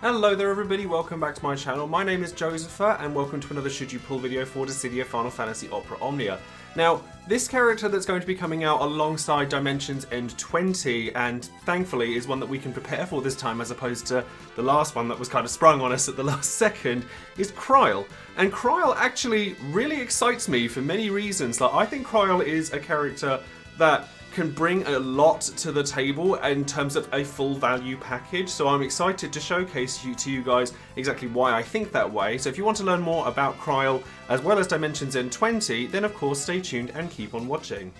Hello there everybody, welcome back to my channel. My name is Joesephyr and welcome to another Should You Pull video for Dissidia Final Fantasy Opera Omnia. Now, this character that's going to be coming out alongside Dimensions End 20 and thankfully is one that we can prepare for this time as opposed to the last one that was kind of sprung on us at the last second, is Krile. And Krile actually really excites me for many reasons. Like, I think Krile is a character that can bring a lot to the table in terms of a full value package, so I'm excited to showcase to you guys exactly why I think that way. So if you want to learn more about Krile as well as Dimensions End 20, then of course stay tuned and keep on watching.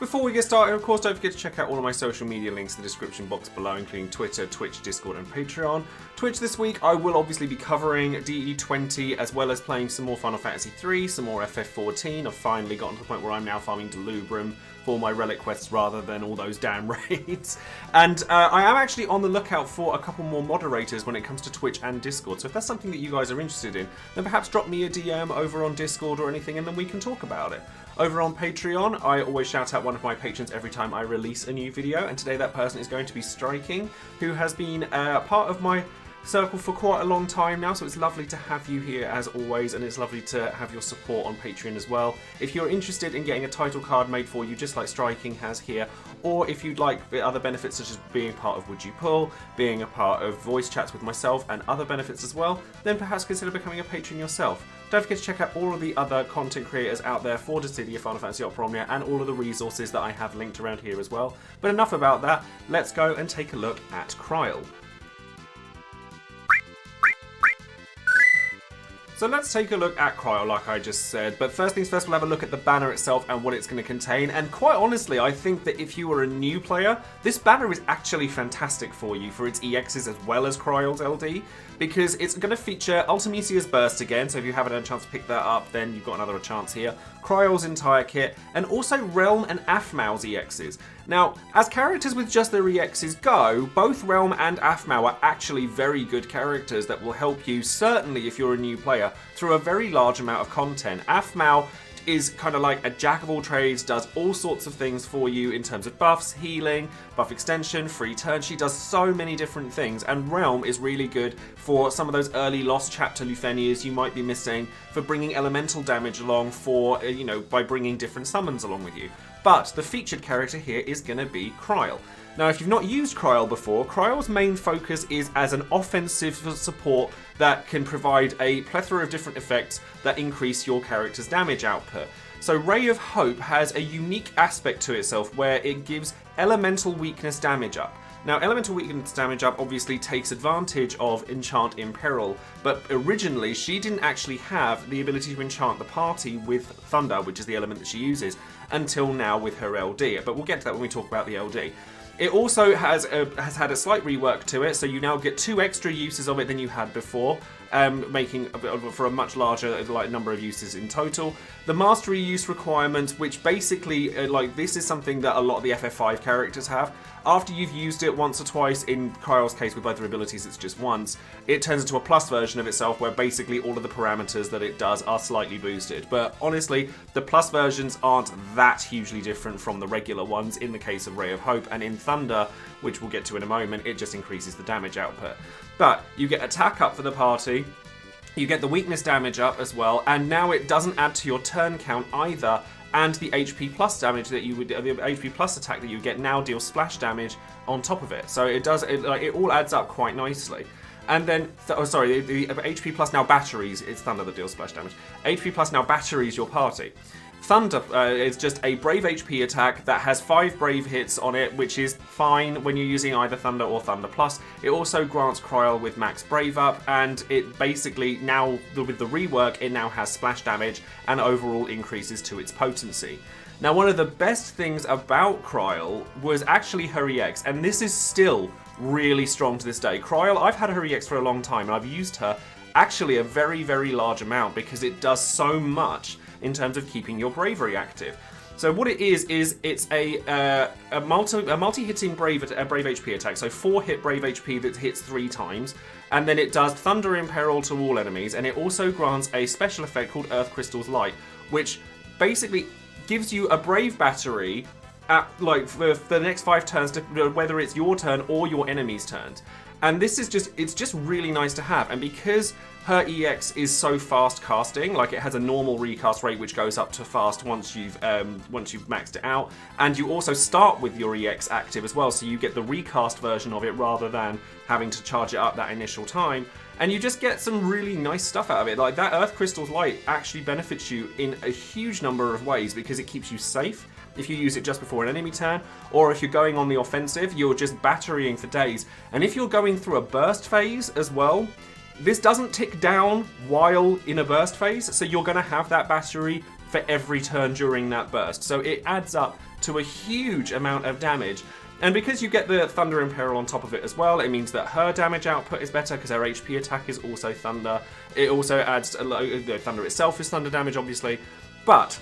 Before we get started, of course, don't forget to check out all of my social media links in the description box below, including Twitter, Twitch, Discord, and Patreon. Twitch this week, I will obviously be covering DE20 as well as playing some more Final Fantasy 3, some more FF14. I've finally gotten to the point where I'm now farming Delubrum for my relic quests rather than all those damn raids. And I am actually on the lookout for a couple more moderators when it comes to Twitch and Discord. So if that's something that you guys are interested in, then perhaps drop me a DM over on Discord or anything and then we can talk about it. Over on Patreon, I always shout out one of my patrons every time I release a new video, and today that person is going to be Striking, who has been part of my circle for quite a long time now, so it's lovely to have you here as always, and it's lovely to have your support on Patreon as well. If you're interested in getting a title card made for you, just like Striking has here, or if you'd like other benefits such as being part of Would You Pull, being a part of voice chats with myself, and other benefits as well, then perhaps consider becoming a patron yourself. Don't forget to check out all of the other content creators out there for Dissidia Final Fantasy Opera Omnia and all of the resources that I have linked around here as well. But enough about that, let's go and take a look at Krile. So let's take a look at Krile, like I just said, but first things first, we'll have a look at the banner itself and what it's going to contain, and quite honestly, I think that if you are a new player, this banner is actually fantastic for you, for its EXs as well as Krile's LD, because it's going to feature Ultimecia's Burst again, so if you haven't had a chance to pick that up, then you've got another chance here, Krile's entire kit, and also Realm and Aphmau's EXs. Now, as characters with just their EXs go, both Realm and Aphmau are actually very good characters that will help you, certainly if you're a new player, through a very large amount of content. Aphmau is kind of like a jack of all trades, does all sorts of things for you in terms of buffs, healing, buff extension, free turn. She does so many different things, and Realm is really good for some of those early Lost Chapter Lufenias you might be missing, for bringing elemental damage along for, by bringing different summons along with you. But the featured character here is going to be Krile. Now, if you've not used Krile before, Krile's main focus is as an offensive support that can provide a plethora of different effects that increase your character's damage output. So Ray of Hope has a unique aspect to itself where it gives elemental weakness damage up. Now, elemental weakness damage up obviously takes advantage of Enchant in Peril, but originally she didn't actually have the ability to enchant the party with Thunder, which is the element that she uses, until now with her LD. But we'll get to that when we talk about the LD. It also has had a slight rework to it, so you now get 2 extra uses of it than you had before, making for a much larger number of uses in total. The mastery use requirement, which basically, this is something that a lot of the FF5 characters have. After you've used it once or twice, in Krile's case with both her abilities it's just once, it turns into a plus version of itself where basically all of the parameters that it does are slightly boosted. But honestly, the plus versions aren't that hugely different from the regular ones in the case of Ray of Hope, and in Thunder, which we'll get to in a moment, it just increases the damage output. But you get attack up for the party, you get the weakness damage up as well, and now it doesn't add to your turn count either, and the HP plus damage that you would, the HP plus attack that you get now deals splash damage on top of it. So it all adds up quite nicely. And then, the HP plus now batteries, it's Thunder that deals splash damage. HP plus now batteries your party. Thunder is just a Brave HP attack that has 5 Brave hits on it, which is fine when you're using either Thunder or Thunder Plus. It also grants Krile with max Brave up, and it basically now, with the rework, it now has splash damage and overall increases to its potency. Now, one of the best things about Krile was actually her EX, and this is still really strong to this day. Krile, I've had her EX for a long time, and I've used her actually a very, very large amount because it does so much in terms of keeping your bravery active. So what it is it's a multi-hitting brave HP attack, so 4 hit brave HP that hits 3 times, and then it does Thunder in Peril to all enemies, and it also grants a special effect called Earth Crystal's Light, which basically gives you a brave battery at, for the next 5 turns, whether it's your turn or your enemy's turns. And this is it's just really nice to have. And because her EX is so fast casting, like it has a normal recast rate which goes up to fast once you've maxed it out, and you also start with your EX active as well, so you get the recast version of it rather than having to charge it up that initial time. And you just get some really nice stuff out of it. Like that Earth Crystal's Light actually benefits you in a huge number of ways because it keeps you safe if you use it just before an enemy turn, or if you're going on the offensive, you're just batterying for days. And if you're going through a burst phase as well, this doesn't tick down while in a burst phase, so you're going to have that battery for every turn during that burst. So it adds up to a huge amount of damage. And because you get the Thunder and Peril on top of it as well, it means that her damage output is better because her HP attack is also Thunder. It also adds, Thunder itself is Thunder damage, obviously. But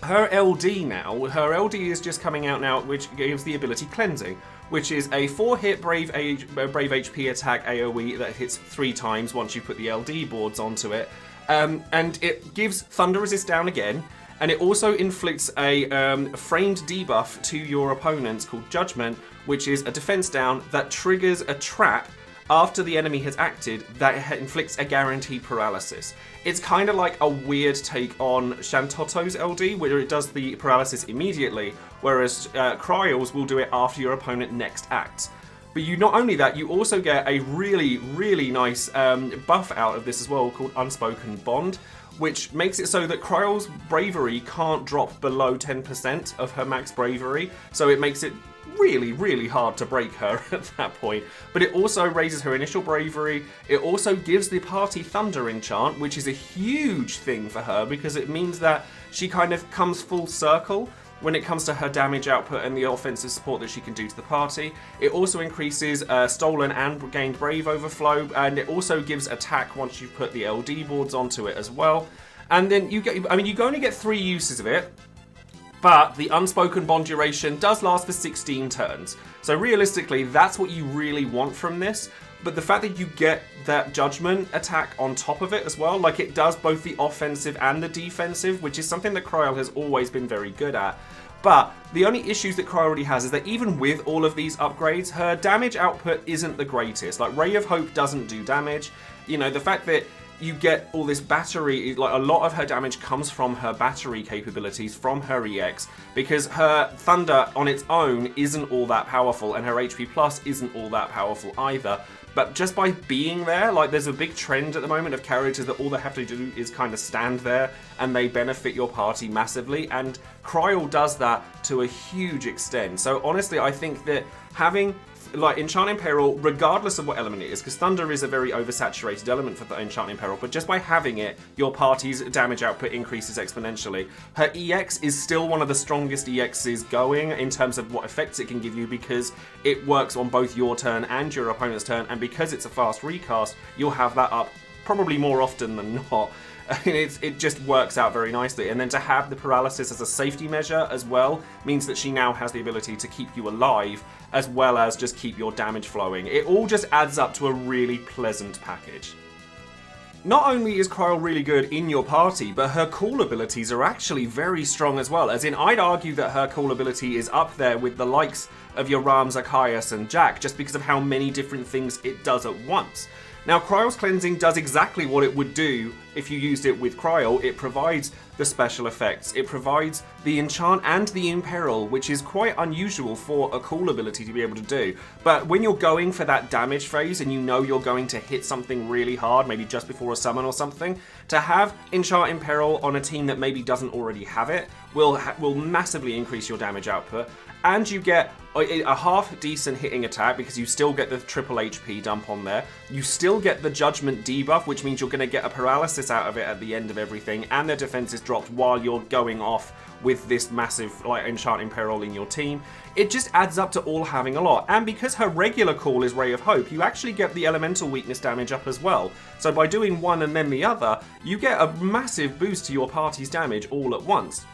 her LD now, her LD is just coming out now, which gives the ability Cleansing, which is a 4-hit Brave HP attack AoE that hits 3 times once you put the LD boards onto it. And it gives Thunder Resist down again, and it also inflicts a framed debuff to your opponents called Judgment, which is a defense down that triggers a trap after the enemy has acted that inflicts a guaranteed paralysis. It's kind of like a weird take on Shantoto's LD, where it does the paralysis immediately, whereas Kryle's will do it after your opponent next acts. But you not only that, you also get a really, really nice buff out of this as well called Unspoken Bond, which makes it so that Kryle's bravery can't drop below 10% of her max bravery, so it makes it really, really hard to break her at that point. But it also raises her initial bravery. It also gives the party Thunder enchant, which is a huge thing for her because it means that she kind of comes full circle when it comes to her damage output and the offensive support that she can do to the party. It also increases stolen and gained brave overflow, and it also gives attack once you put the LD boards onto it as well. And then you only get 3 uses of it, but the Unspoken Bond duration does last for 16 turns. So realistically, that's what you really want from this. But the fact that you get that Judgment attack on top of it as well, like it does both the offensive and the defensive, which is something that Krile has always been very good at. But the only issues that Krile already has is that even with all of these upgrades, her damage output isn't the greatest. Like Ray of Hope doesn't do damage. You know, the fact that you get all this battery, like a lot of her damage comes from her battery capabilities, from her EX, because her Thunder on its own isn't all that powerful, and her HP plus isn't all that powerful either. But just by being there, like there's a big trend at the moment of characters that all they have to do is kind of stand there and they benefit your party massively, and Krile does that to a huge extent. So honestly, I think that having like Enchanting Peril, regardless of what element it is, because Thunder is a very oversaturated element for the Enchanting Peril, but just by having it, your party's damage output increases exponentially. Her EX is still one of the strongest EXs going in terms of what effects it can give you, because it works on both your turn and your opponent's turn, and because it's a fast recast, you'll have that up probably more often than not. It just works out very nicely. And then to have the paralysis as a safety measure as well means that she now has the ability to keep you alive as well as just keep your damage flowing. It all just adds up to a really pleasant package. Not only is Krile really good in your party, but her cool abilities are actually very strong as well. As in, I'd argue that her cool ability is up there with the likes of your Rams, Archias, and Jack, just because of how many different things it does at once. Now, Kryle's Cleansing does exactly what it would do if you used it with Krile. It provides the special effects, it provides the enchant and the imperil, which is quite unusual for a cool ability to be able to do. But when you're going for that damage phase and you know you're going to hit something really hard, maybe just before a summon or something, to have enchant imperil on a team that maybe doesn't already have it will massively increase your damage output. And you get a half decent hitting attack because you still get the triple HP dump on there. You still get the Judgment debuff, which means you're going to get a paralysis out of it at the end of everything, and their defense is dropped while you're going off with this massive Enchanting Peril in your team. It just adds up to all having a lot. And because her regular call is Ray of Hope, you actually get the elemental weakness damage up as well. So by doing one and then the other, you get a massive boost to your party's damage all at once.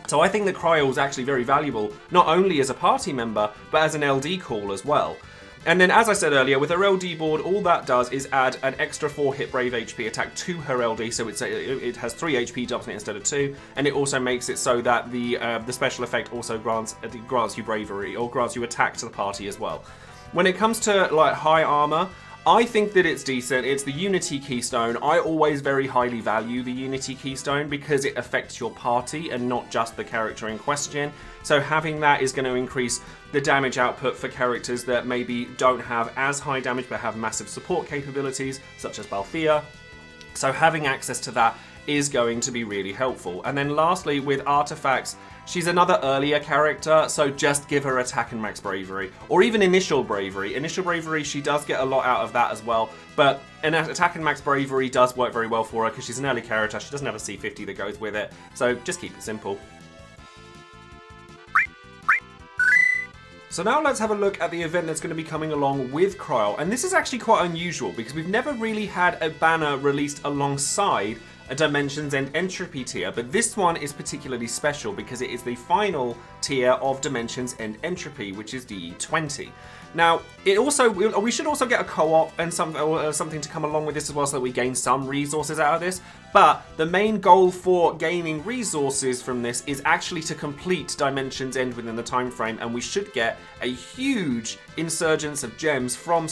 So I think that Krile is actually very valuable, not only as a party member, but as an LD call as well. And then, as I said earlier, with her LD board, all that does is add an extra 4-hit Brave HP attack to her LD, so it has 3 HP dumps in it instead of 2, and it also makes it so that the special effect also grants you bravery, or grants you attack to the party as well. When it comes to like high armor, I think that it's decent. It's the Unity Keystone. I always very highly value the Unity Keystone because it affects your party and not just the character in question. So having that is going to increase the damage output for characters that maybe don't have as high damage but have massive support capabilities, such as Balthea. So having access to that is going to be really helpful. And then lastly, with artifacts, she's another earlier character, so just give her attack and max bravery, or even initial bravery. Initial bravery, she does get a lot out of that as well, but an attack and max bravery does work very well for her because she's an early character. She doesn't have a C50 that goes with it, so just keep it simple. So now let's have a look at the event that's going to be coming along with Krile, and this is actually quite unusual because we've never really had a banner released alongside a Dimensions End Entropy tier, but this one is particularly special because it is the final tier of Dimensions End Entropy, which is DE20. Now, we should also get a co-op and something to come along with this as well, so that we gain some resources out of this. But the main goal for gaining resources from this is actually to complete Dimensions End within the time frame, and we should get a huge insurgence of gems from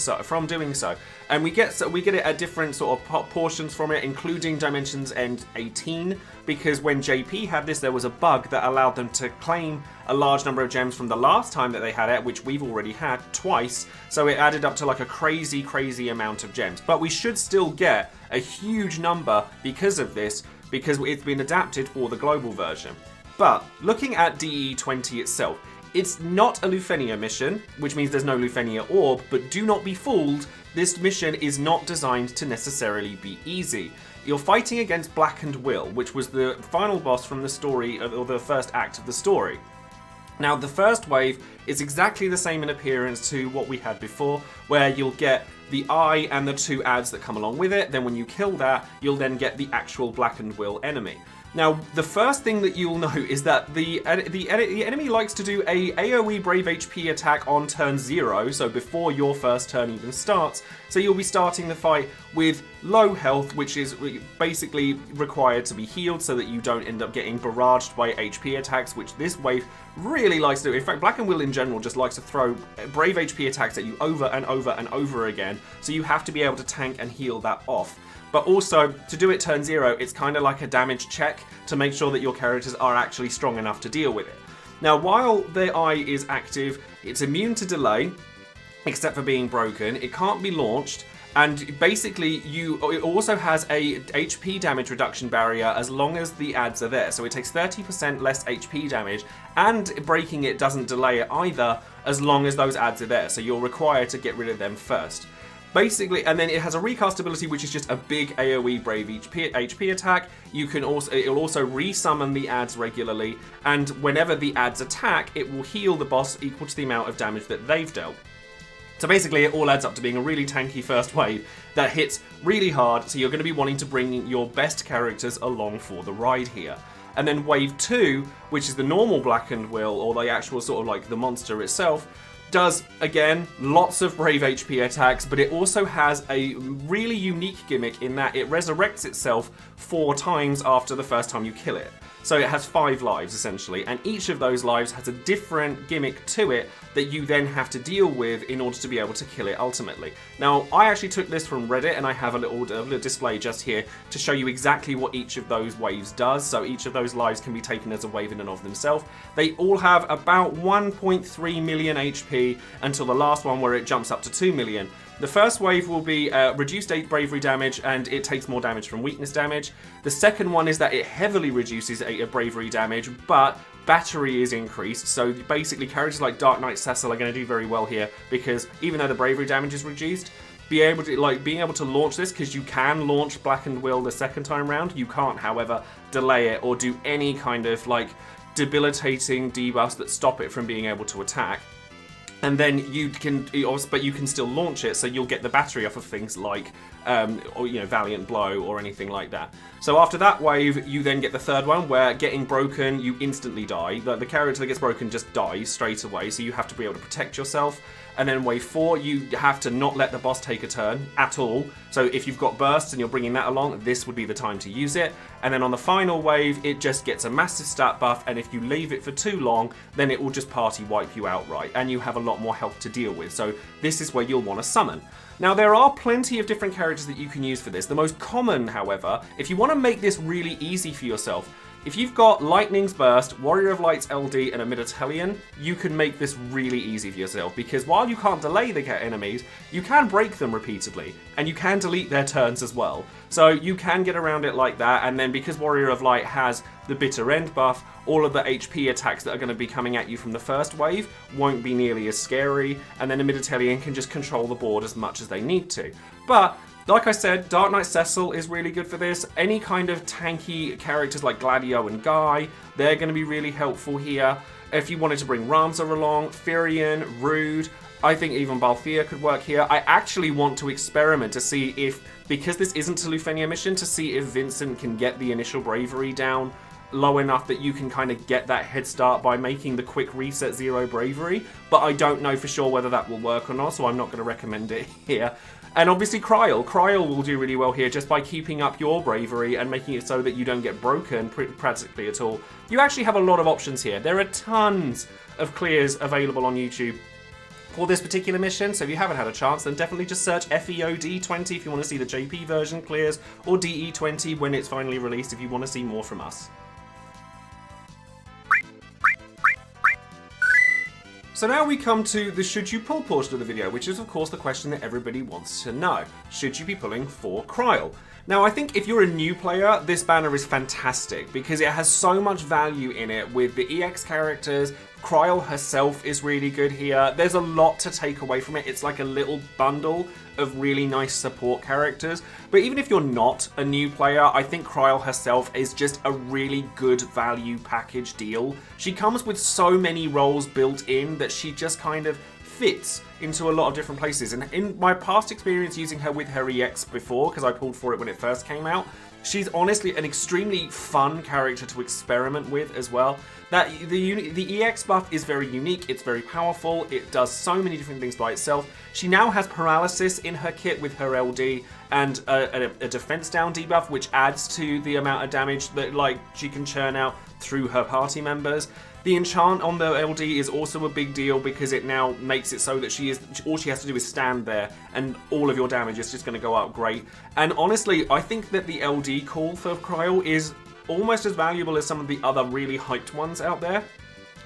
doing so. And we get it at different sort of portions from it, including Dimensions End 18, because when JP had this, there was a bug that allowed them to claim a large number of gems from the last time that they had it, which we've already had twice, so it added up to like a crazy amount of gems. But we should still get a huge number because of this, because it's been adapted for the global version. But looking at DE20 itself, it's not a Lufenia mission, which means there's no Lufenia orb, but do not be fooled, this mission is not designed to necessarily be easy. You're fighting against Blackened Will, which was the final boss from the story, or the first act of the story. Now, the first wave is exactly the same in appearance to what we had before, where you'll get the eye and the 2 ads that come along with it. Then when you kill that, you'll then get the actual Blackened Will enemy. Now, the first thing that you'll know is that the enemy likes to do a AoE Brave HP attack on turn 0, so before your first turn even starts. So you'll be starting the fight with low health, which is basically required to be healed so that you don't end up getting barraged by HP attacks, which this wave really likes to do. In fact, Blackened Will in general just likes to throw Brave HP attacks at you over and over and over again, so you have to be able to tank and heal that off. But also, to do it turn 0, it's kind of like a damage check to make sure that your characters are actually strong enough to deal with it. Now, while the eye is active, it's immune to delay, except for being broken. It can't be launched, and basically it also has a HP damage reduction barrier as long as the ads are there. So it takes 30% less HP damage, and breaking it doesn't delay it either as long as those ads are there. So you're required to get rid of them first. Basically, and then it has a recast ability, which is just a big AoE Brave HP attack. It'll also resummon the ads regularly, and whenever the ads attack, it will heal the boss equal to the amount of damage that they've dealt. So basically, it all adds up to being a really tanky first wave that hits really hard, so you're going to be wanting to bring your best characters along for the ride here. And then wave 2, which is the normal Blackened Will, or the actual sort of like the monster itself, does, again, lots of Brave HP attacks, but it also has a really unique gimmick in that it resurrects itself 4 times after the first time you kill it. So it has 5 lives, essentially, and each of those lives has a different gimmick to it that you then have to deal with in order to be able to kill it ultimately. Now, I actually took this from Reddit, and I have a little display just here to show you exactly what each of those waves does. So each of those lives can be taken as a wave in and of themselves. They all have about 1.3 million HP until the last one where it jumps up to 2 million. The first wave will be reduced bravery damage, and it takes more damage from weakness damage. The second one is that it heavily reduces bravery damage, but battery is increased. So basically, characters like Dark Knight Cecil are going to do very well here, because even though the bravery damage is reduced, being able to launch this, because you can launch Blackened Will the second time round. You can't, however, delay it or do any kind of like debilitating debuffs that stop it from being able to attack. And then you can still launch it, so you'll get the battery off of things like or Valiant Blow or anything like that. So after that wave, you then get the third one where getting broken, you instantly die. The character that gets broken just dies straight away, so you have to be able to protect yourself. And then wave 4, you have to not let the boss take a turn at all. So if you've got bursts and you're bringing that along, this would be the time to use it. And then on the final wave, it just gets a massive stat buff, and if you leave it for too long, then it will just party wipe you outright, and you have a lot more health to deal with. So this is where you'll want to summon. Now, there are plenty of different characters that you can use for this. The most common, however, if you want to make this really easy for yourself, if you've got Lightning's Burst, Warrior of Light's LD, and a Mid-Italian, you can make this really easy for yourself, because while you can't delay the enemies, you can break them repeatedly, and you can delete their turns as well. So you can get around it like that, and then because Warrior of Light has the Bitter End buff, all of the HP attacks that are going to be coming at you from the first wave won't be nearly as scary, and then a Mid-Italian can just control the board as much as they need to. But like I said, Dark Knight Cecil is really good for this. Any kind of tanky characters like Gladio and Guy, they're going to be really helpful here. If you wanted to bring Ramza along, Firion, Rude, I think even Balthier could work here. I actually want to experiment to see if, because this isn't a Lufenia mission, to see if Vincent can get the initial bravery down low enough that you can kind of get that head start by making the quick reset 0 bravery. But I don't know for sure whether that will work or not, so I'm not going to recommend it here. And obviously Krile. Krile will do really well here just by keeping up your bravery and making it so that you don't get broken practically at all. You actually have a lot of options here. There are tons of clears available on YouTube for this particular mission, so if you haven't had a chance, then definitely just search FEOD20 if you want to see the JP version clears, or DE20 when it's finally released if you want to see more from us. So now we come to the should you pull portion of the video, which is of course the question that everybody wants to know. Should you be pulling for Krile? Now I think if you're a new player, this banner is fantastic because it has so much value in it with the EX characters. Krile herself is really good here. There's a lot to take away from it. It's like a little bundle of really nice support characters. But even if you're not a new player, I think Krile herself is just a really good value package deal. She comes with so many roles built in that she just kind of fits into a lot of different places. And in my past experience using her with her EX before, because I pulled for it when it first came out, she's honestly an extremely fun character to experiment with as well. The EX buff is very unique, it's very powerful, it does so many different things by itself. She now has paralysis in her kit with her LD and a defense down debuff, which adds to the amount of damage that she can churn out through her party members. The enchant on the LD is also a big deal because it now makes it so that all she has to do is stand there and all of your damage is just going to go up great. And honestly, I think that the LD call for Krile is almost as valuable as some of the other really hyped ones out there,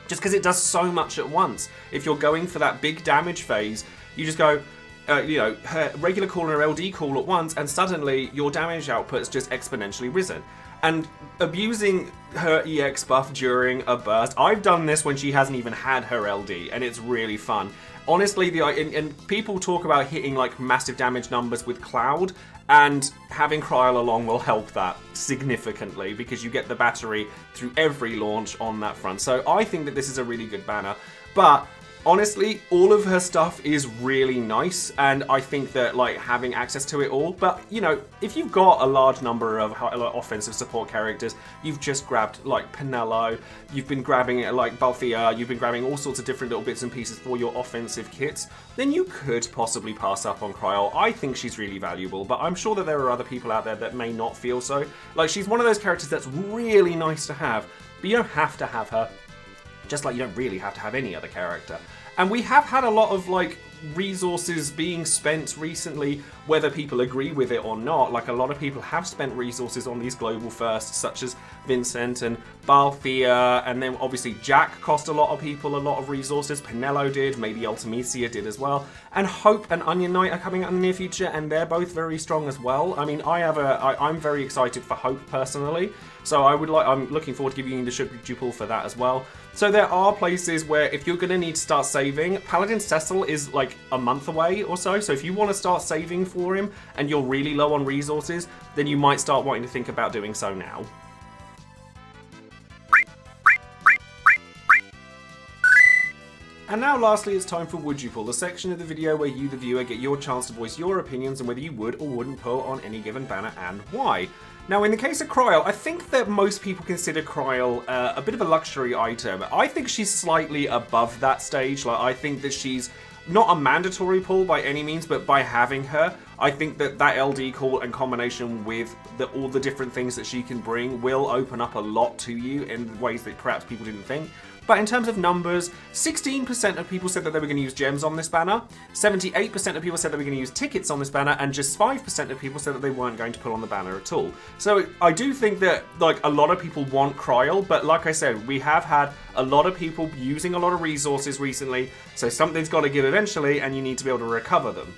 just because it does so much at once. If you're going for that big damage phase, you just go, her regular call and her LD call at once, and suddenly your damage output's just exponentially risen. And abusing her EX buff during a burst, I've done this when she hasn't even had her LD, and it's really fun. Honestly, and people talk about hitting like massive damage numbers with Cloud, and having Krile along will help that significantly because you get the battery through every launch on that front. So I think that this is a really good banner. But honestly, all of her stuff is really nice, and I think that having access to it all. But if you've got a large number of offensive support characters, you've just grabbed Pinello, you've been grabbing Balthier, you've been grabbing all sorts of different little bits and pieces for your offensive kits, then you could possibly pass up on Krile. I think she's really valuable, but I'm sure that there are other people out there that may not feel so. She's one of those characters that's really nice to have, but you don't have to have her. Just like you don't really have to have any other character. And we have had a lot of resources being spent recently, whether people agree with it or not. A lot of people have spent resources on these global firsts, such as Vincent and Balthier, and then obviously Jack cost a lot of people a lot of resources. Pinello did, maybe Ultimecia did as well. And Hope and Onion Knight are coming out in the near future, and they're both very strong as well. I mean, I'm very excited for Hope personally, so I'm looking forward to giving you the should you pull for that as well. So there are places where if you're going to need to start saving, Paladin Cecil is a month away or so. So if you want to start saving for him and you're really low on resources, then you might start wanting to think about doing so now. And now lastly, it's time for Would You Pull, the section of the video where you, the viewer, get your chance to voice your opinions on whether you would or wouldn't pull on any given banner and why. Now, in the case of Krile, I think that most people consider Krile a bit of a luxury item. I think she's slightly above that stage. Like, I think that she's not a mandatory pull by any means, but by having her, I think that that LD call in combination with all the different things that she can bring will open up a lot to you in ways that perhaps people didn't think. But in terms of numbers, 16% of people said that they were going to use gems on this banner, 78% of people said they were going to use tickets on this banner, and just 5% of people said that they weren't going to put on the banner at all. So I do think that like a lot of people want Krile, but like I said, we have had a lot of people using a lot of resources recently, so something's got to give eventually, and you need to be able to recover them.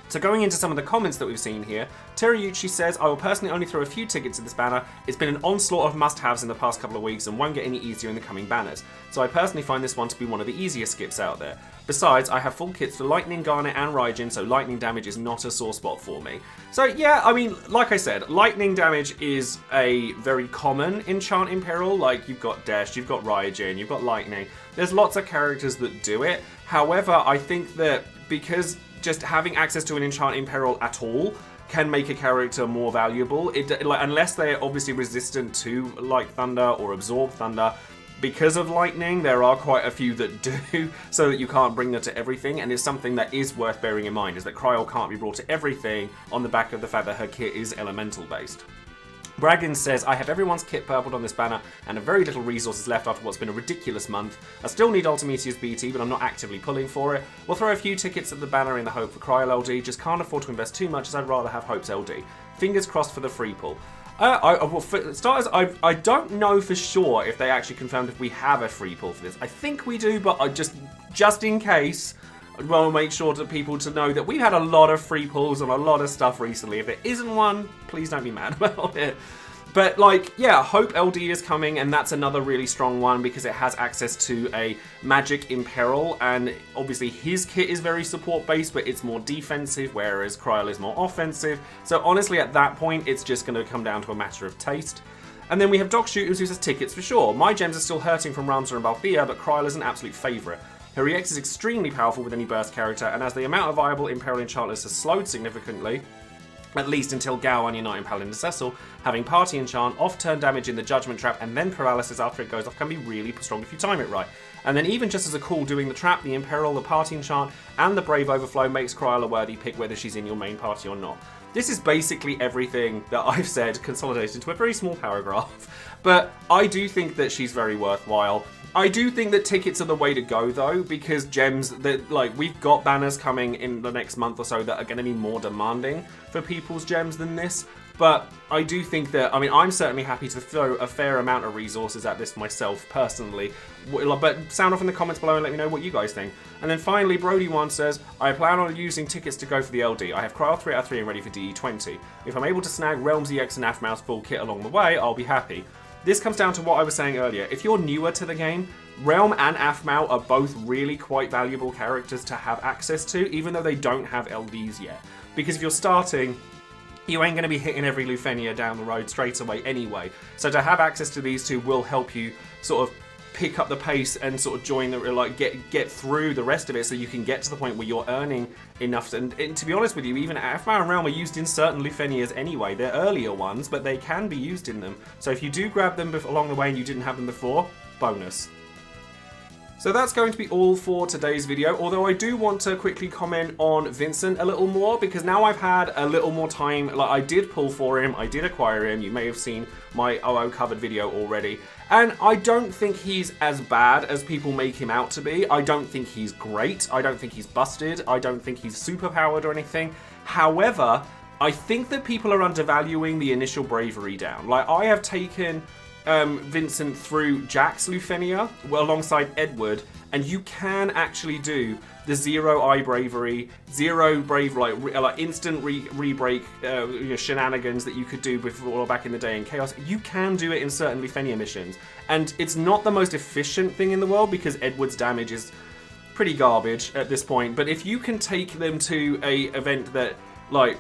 So going into some of the comments that we've seen here, Teriyuchi says, I will personally only throw a few tickets at this banner. It's been an onslaught of must-haves in the past couple of weeks and won't get any easier in the coming banners. So I personally find this one to be one of the easier skips out there. Besides, I have full kits for Lightning, Garnet and Raijin, so lightning damage is not a sore spot for me. So yeah, I mean, like I said, lightning damage is a very common enchant in peril. Like, you've got Desh, you've got Raijin, you've got Lightning. There's lots of characters that do it. However, I think that because just having access to an enchant in peril at all can make a character more valuable. Unless they're obviously resistant to like thunder or absorb thunder. Because of lightning, there are quite a few that do, so that you can't bring them to everything, and it's something that is worth bearing in mind, is that Krile can't be brought to everything on the back of the fact that her kit is elemental based. Braggins says, I have everyone's kit purpled on this banner and have very little resources left after what's been a ridiculous month. I still need Ultimecia's BT, but I'm not actively pulling for it. We'll throw a few tickets at the banner in the hope for Krile LD, just can't afford to invest too much as I'd rather have Hopes LD. Fingers crossed for the free pull. For starters, I don't know for sure if they actually confirmed if we have a free pull for this. I think we do, but I just in case, I want to make sure to people to know that we've had a lot of free pulls on a lot of stuff recently. If there isn't one, please don't be mad about it. But like, yeah, Hope LD is coming, and that's another really strong one because it has access to a magic in peril, and obviously his kit is very support based, but it's more defensive, whereas Krile is more offensive. So honestly, at that point, it's just going to come down to a matter of taste. And then we have Doc Shooters who says tickets for sure. My gems are still hurting from Ramza and Balthea, but Krile is an absolute favourite. Her EX is extremely powerful with any burst character, and as the amount of viable Imperil Enchantless has slowed significantly, at least until Gao and Uniting Paladin Cecil, having Party Enchant, off-turn damage in the Judgment Trap, and then paralysis after it goes off can be really strong if you time it right. And then even just as a cool doing the Trap, the Imperil, the Party Enchant, and the Brave Overflow makes Krile a worthy pick whether she's in your main party or not. This is basically everything that I've said consolidated into a very small paragraph, but I do think that she's very worthwhile. I do think that tickets are the way to go though, because gems, that like we've got banners coming in the next month or so that are going to be more demanding for people's gems than this. But I do think that, I mean, I'm certainly happy to throw a fair amount of resources at this myself personally. But sound off in the comments below and let me know what you guys think. And then finally, Brody1 says, I plan on using tickets to go for the LD. I have Krile 3 out of 3 and ready for DE20. If I'm able to snag Realms EX and Afmao's full kit along the way, I'll be happy. This comes down to what I was saying earlier. If you're newer to the game, Realm and Afmao are both really quite valuable characters to have access to, even though they don't have LDs yet. Because if you're starting, you ain't going to be hitting every Lufenia down the road straight away anyway. So to have access to these two will help you sort of pick up the pace and sort of join the, like, get through the rest of it so you can get to the point where you're earning enough. And to be honest with you, even Afmao and Realm are used in certain Lufenias anyway. They're earlier ones, but they can be used in them. So if you do grab them along the way and you didn't have them before, bonus. So that's going to be all for today's video, although I do want to quickly comment on Vincent a little more, because now I've had a little more time. Like, I did pull for him, I did acquire him, you may have seen my OO covered video already, and I don't think he's as bad as people make him out to be. I don't think he's great, I don't think he's busted, I don't think he's super powered or anything. However, I think that people are undervaluing the initial bravery down. Like, I have taken Vincent through Jack's Lufenia alongside Edward, and you can actually do the 0 eye bravery, 0 brave like instant re-break shenanigans that you could do before back in the day in Chaos. You can do it in certain Lufenia missions, and it's not the most efficient thing in the world because Edward's damage is pretty garbage at this point. But if you can take them to a event that like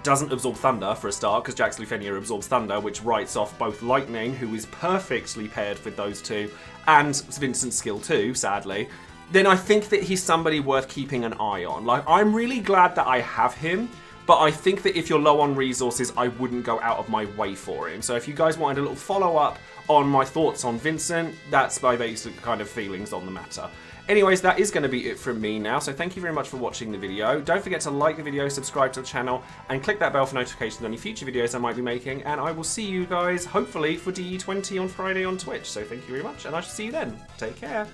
doesn't absorb thunder for a start, because Jack's Lufenia absorbs thunder, which writes off both Lightning, who is perfectly paired with those two, and Vincent's skill too, sadly. then I think that he's somebody worth keeping an eye on. Like, I'm really glad that I have him, but I think that if you're low on resources, I wouldn't go out of my way for him. So if you guys wanted a little follow-up on my thoughts on Vincent, that's my basic kind of feelings on the matter. Anyways, that is going to be it from me now, so thank you very much for watching the video. Don't forget to like the video, subscribe to the channel, and click that bell for notifications on any future videos I might be making, and I will see you guys, hopefully, for DE20 on Friday on Twitch. So thank you very much, and I shall see you then. Take care.